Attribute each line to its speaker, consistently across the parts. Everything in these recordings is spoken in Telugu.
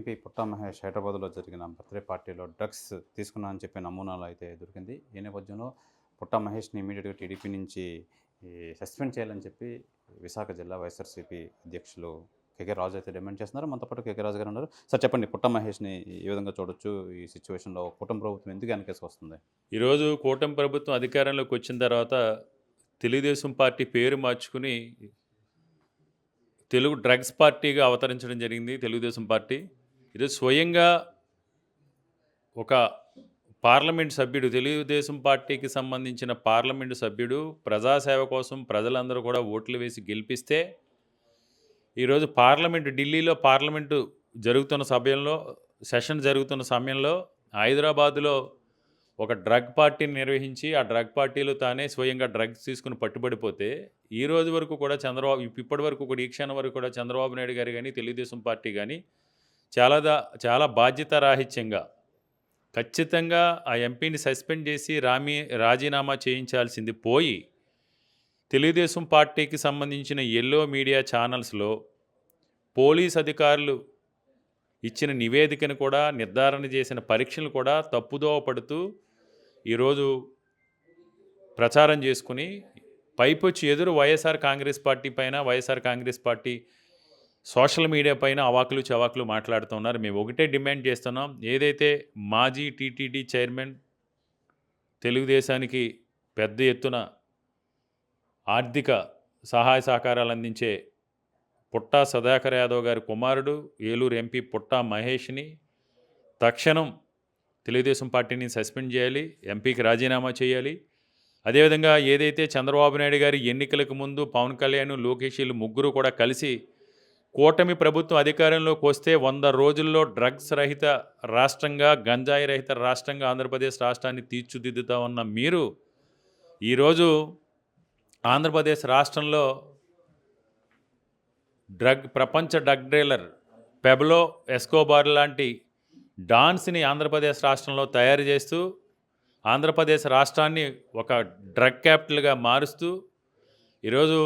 Speaker 1: ఎంపీ పుట్టా మహేష్ హైదరాబాద్లో జరిగిన బర్త్డే పార్టీలో డ్రగ్స్ తీసుకున్నా అని చెప్పే నమూనాలు అయితే దొరికింది. ఈ నేపథ్యంలో పుట్టా మహేష్ని ఇమీడియట్గా టీడీపీ నుంచి సస్పెండ్ చేయాలని చెప్పి విశాఖ జిల్లా వైఎస్ఆర్సీపీ అధ్యక్షులు కేకే రాజు అయితే డిమాండ్ చేస్తున్నారు. మనతో పాటు కేకే రాజు గారు ఉన్నారు. సార్ చెప్పండి, పుట్టా మహేష్ని ఏ విధంగా చూడొచ్చు? ఈ సిచ్యువేషన్లో కూటమి ప్రభుత్వం ఎందుకు వెనకేసి వస్తుంది?
Speaker 2: ఈరోజు కూటమి ప్రభుత్వం అధికారంలోకి వచ్చిన తర్వాత తెలుగుదేశం పార్టీ పేరు మార్చుకుని తెలుగు డ్రగ్స్ పార్టీగా అవతరించడం జరిగింది. తెలుగుదేశం పార్టీ ఈరోజు స్వయంగా ఒక పార్లమెంట్ సభ్యుడు, తెలుగుదేశం పార్టీకి సంబంధించిన పార్లమెంటు సభ్యుడు ప్రజాసేవ కోసం ప్రజలందరూ కూడా ఓట్లు వేసి గెలిపిస్తే ఈరోజు ఢిల్లీలో పార్లమెంటు జరుగుతున్న సెషన్ జరుగుతున్న సమయంలో హైదరాబాదులో ఒక డ్రగ్ పార్టీని నిర్వహించి ఆ డ్రగ్ పార్టీలో తానే స్వయంగా డ్రగ్స్ తీసుకుని పట్టుబడిపోతే ఈ రోజు వరకు కూడా ఇప్పటి వరకు కూడా ఈ క్షణం వరకు కూడా చంద్రబాబు నాయుడు గారు కానీ తెలుగుదేశం పార్టీ కానీ చాలా బాధ్యతారాహిత్యంగా ఖచ్చితంగా ఆ ఎంపీని సస్పెండ్ చేసి రాజీనామా చేయించాల్సింది పోయి తెలుగుదేశం పార్టీకి సంబంధించిన ఎల్లో మీడియా ఛానల్స్లో పోలీస్ అధికారులు ఇచ్చిన నివేదికను కూడా నిర్ధారణ చేసిన పరీక్షలు కూడా తప్పుదోవ పడుతూ ఈరోజు ప్రచారం చేసుకుని పైపొచ్చి ఎదురు వైఎస్ఆర్ కాంగ్రెస్ పార్టీ పైన YSR Congress party social media పైన అవాకులు చవాకులు మాట్లాడుతున్నారు. మేము ఒకటే డిమాండ్ చేస్తున్నాం, ఏదైతే మాజీ టీటీడీ చైర్మన్ తెలుగుదేశానికి పెద్ద ఎత్తున ఆర్థిక సహాయ సహకారాలు అందించే పుట్టా సుధాకర్ యాదవ్ గారి కుమారుడు ఏలూరు ఎంపీ పుట్టా మహేష్ని తక్షణం తెలుగుదేశం పార్టీని సస్పెండ్ చేయాలి, ఎంపీకి రాజీనామా చేయాలి. అదేవిధంగా ఏదైతే చంద్రబాబు నాయుడు గారి ఎన్నికలకు ముందు పవన్ కళ్యాణ్, లోకేష్లు ముగ్గురు కూడా కలిసి కూటమి ప్రభుత్వం అధికారంలోకి వస్తే 100 రోజుల్లో డ్రగ్స్ రహిత రాష్ట్రంగా, గంజాయి రహిత రాష్ట్రంగా ఆంధ్రప్రదేశ్ రాష్ట్రాన్ని తీర్చిదిద్దుతా ఉన్న మీరు ఈరోజు ఆంధ్రప్రదేశ్ రాష్ట్రంలో ప్రపంచ డ్రగ్ డీలర్ పెబ్లో ఎస్కోబార్ లాంటి డాన్స్ని ఆంధ్రప్రదేశ్ రాష్ట్రంలో తయారు చేస్తూ ఆంధ్రప్రదేశ్ రాష్ట్రాన్ని ఒక డ్రగ్ క్యాపిటల్గా మారుస్తూ ఈరోజు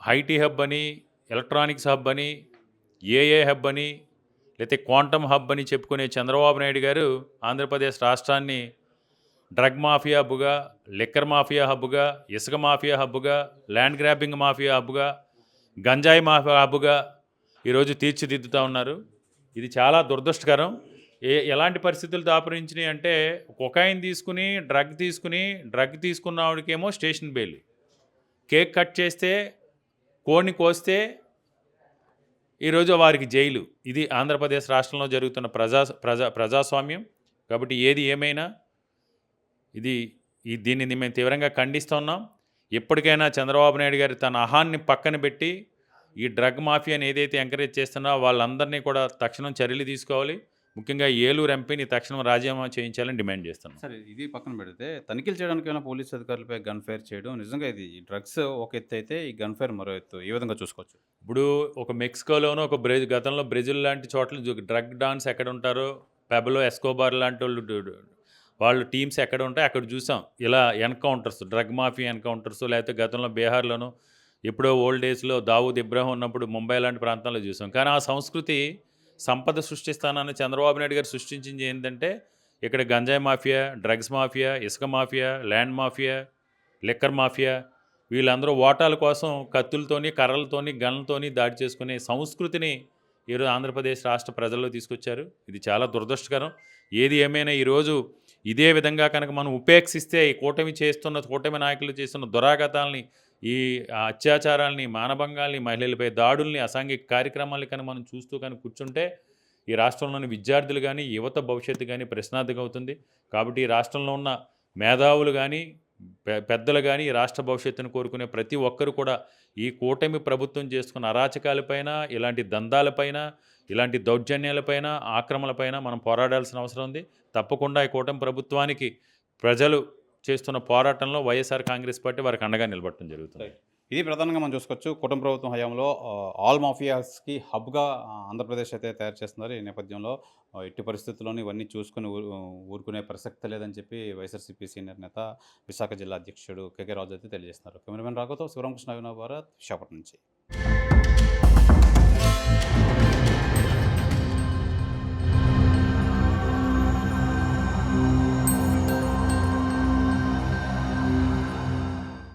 Speaker 2: ఐటీ హబ్ అని, ఎలక్ట్రానిక్స్ హబ్ అని, ఏఏ హబ్ అని, లేకపోతే క్వాంటమ్ హబ్ అని చెప్పుకునే చంద్రబాబు నాయుడు గారు ఆంధ్రప్రదేశ్ రాష్ట్రాన్ని డ్రగ్ మాఫియా హబ్గా, లిక్కర్ మాఫియా హబ్గా, ఇసుక మాఫియా హబ్గా, ల్యాండ్ గ్రాబింగ్ మాఫియా హబ్గా, గంజాయి మాఫియా హబ్గా ఈరోజు తీర్చిదిద్దుతూ ఉన్నారు. ఇది చాలా దురదృష్టకరం. ఎలాంటి పరిస్థితులు దాపురించినాయి అంటే, కొకాయిన్ తీసుకుని డ్రగ్ తీసుకున్నవాడికేమో స్టేషన్ బెయిల్, కేక్ కట్ చేస్తే, కోడిని కోస్తే ఈరోజు వారికి జైలు. ఇది ఆంధ్రప్రదేశ్ రాష్ట్రంలో జరుగుతున్న ప్రజాస్వామ్యం. కాబట్టి ఏది ఏమైనా దీన్ని మేము తీవ్రంగా ఖండిస్తున్నాం. ఎప్పటికైనా చంద్రబాబు నాయుడు గారు తన అహాన్ని పక్కన పెట్టి ఈ డ్రగ్ మాఫియాని ఏదైతే ఎంకరేజ్ చేస్తున్నారో వాళ్ళందరినీ కూడా తక్షణం చర్యలు తీసుకోవాలి. ముఖ్యంగా ఏలూరు ఎంపీని తక్షణం రాజీనామా చేయించాలని డిమాండ్ చేస్తున్నాం.
Speaker 1: సరే, ఇది పక్కన పెడితే తనిఖీలు చేయడానికైనా పోలీసు అధికారులపై గన్ ఫైర్ చేయడం నిజంగా ఇది డ్రగ్స్ ఒక ఎత్తు అయితే ఈ గన్ ఫైర్ మరో ఎత్తు, ఏ విధంగా చూసుకోవచ్చు?
Speaker 2: ఇప్పుడు ఒక మెక్సికోలోనో ఒక గతంలో బ్రెజిల్ లాంటి చోట్ల డ్రగ్ డాన్స్ ఎక్కడ ఉంటారో, పెబ్లో ఎస్కోబార్ లాంటి వాళ్ళు టీమ్స్ ఎక్కడ ఉంటాయి అక్కడ చూసాం ఇలా ఎన్కౌంటర్స్, డ్రగ్ మాఫియా ఎన్కౌంటర్స్. లేకపోతే గతంలో బీహార్లోనూ ఎప్పుడో ఓల్డ్ డేస్లో దావూద్ ఇబ్రాహిం ఉన్నప్పుడు ముంబై లాంటి ప్రాంతాల్లో చూసాం. కానీ ఆ సంస్కృతి సంపద సృష్టిస్తానని చంద్రబాబు నాయుడు గారు సృష్టించింది ఏంటంటే, ఇక్కడ గంజాయి మాఫియా, డ్రగ్స్ మాఫియా, ఇసుక mafia, land mafia, liquor mafia, వీళ్ళందరూ ఓటాల కోసం కత్తులతోని, కర్రలతోని, గన్లతోని దాడి చేసుకునే సంస్కృతిని ఈరోజు ఆంధ్రప్రదేశ్ రాష్ట్ర ప్రజల్లో తీసుకొచ్చారు. ఇది చాలా దురదృష్టకరం. ఏది ఏమైనా ఈరోజు ఇదే విధంగా కనుక మనం ఉపేక్షిస్తే ఈ కూటమి నాయకులు చేస్తున్న దురాఘాతాలని, ఈ అత్యాచారాలని, మానభంగాల్ని, మహిళలపై దాడుల్ని, అసాంఘిక కార్యక్రమాలని కానీ మనం చూస్తూ కానీ కూర్చుంటే ఈ రాష్ట్రంలోని విద్యార్థులు కానీ, యువత భవిష్యత్తు కానీ ప్రశ్నార్థకం అవుతుంది. కాబట్టి ఈ రాష్ట్రంలో ఉన్న మేధావులు కానీ, పెద్దలు కానీ ఈ రాష్ట్ర భవిష్యత్తును కోరుకునే ప్రతి ఒక్కరు కూడా ఈ కూటమి ప్రభుత్వం చేసుకున్న అరాచకాలపైన, ఇలాంటి దందాలపైన, ఇలాంటి దౌర్జన్యాలపైన, ఆక్రమణలపైన మనం పోరాడాల్సిన అవసరం ఉంది. తప్పకుండా ఈ కూటమి ప్రభుత్వానికి ప్రజలు చేస్తున్న పోరాటంలో వైఎస్ఆర్ కాంగ్రెస్ పార్టీ వారికి అండగా నిలబడటం జరుగుతుంది.
Speaker 1: ఇది ప్రధానంగా మనం చూసుకోవచ్చు. కుటుంబ ప్రభుత్వం హయాంలో ఆల్ మాఫియాస్కి హబ్గా ఆంధ్రప్రదేశ్ అయితే తయారు చేస్తున్నారు. ఈ నేపథ్యంలో ఎట్టి పరిస్థితుల్లోనూ ఇవన్నీ చూసుకుని ఊరుకునే ప్రసక్తి లేదని చెప్పి వైఎస్ఆర్సీపీ సీనియర్ నేత విశాఖ జిల్లా అధ్యక్షుడు కేకే రాజు అయితే తెలియజేస్తున్నారు. కెమెరామెన్ రాఘవతో శివరామకృష్ణ, భారత్, విశాఖపట్నం నుంచి.